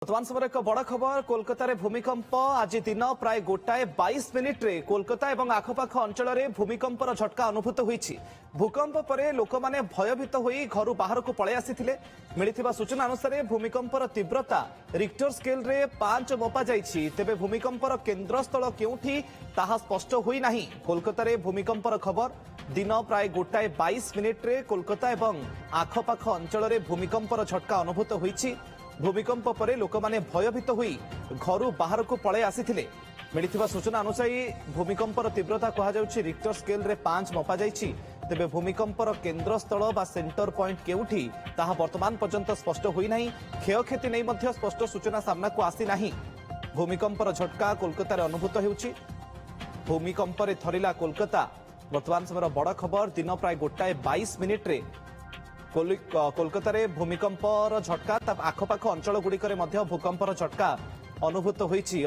वर्तमान समय एक बड़ खबर कोलकाता भूमिकंप आज दिन प्राय 1:22 मिनिट्रे कोलकाता और आखपाख अंचल में भूमिकंपर झटका अनुभूत होईछि। भूकंप पर लोक मैंने भयभीत होई घर बाहर को पळै आसिथिले। मिलिथिबा सूचना अनुसार भूमिकंपर तीव्रता रिक्टर स्केल रे 5 मपा जाइछि। तेबे भूमिकंपर केन्द्रस्थल केउठी ताहा स्पष्ट होई नाही। कोलकाता भूमिकंपर खबर दिन प्राय 1:22 मिनिट्रे कोलकाता और आखपाख अंचल में भूमिकंपर झटका अनुभूत होईछि। भूमिकंप पर लोक मैंने भयभीत होई घर बाहर को पळै आसिथिले। मिलिथिबा सूचना अनुसार भूमिकंपर तीव्रता कहुछि रिक्टर स्केल रे 5 मपा जाइछि। तेबे भूमिकंपर केन्द्रस्थल बा सेंटर पॉइंट केउठी ताहा वर्तमान पर्यंत स्पष्ट होई नाही। क्षयक्षति नै मध्य स्पष्ट सूचना सामना को आसी नाही। भूमिकंपर झटका कोलकाता रे अनुभूत हेउछि। भूमिकंप रे थरिला कोलकाता। वर्तमान समय बड़ खबर दिन प्राय 1:22 मिनिट रे कोलकाता रे भूमिकंपर झटका आखपाख अंचल गुड़िक भूकंपर झटका अनुभूत होईछि।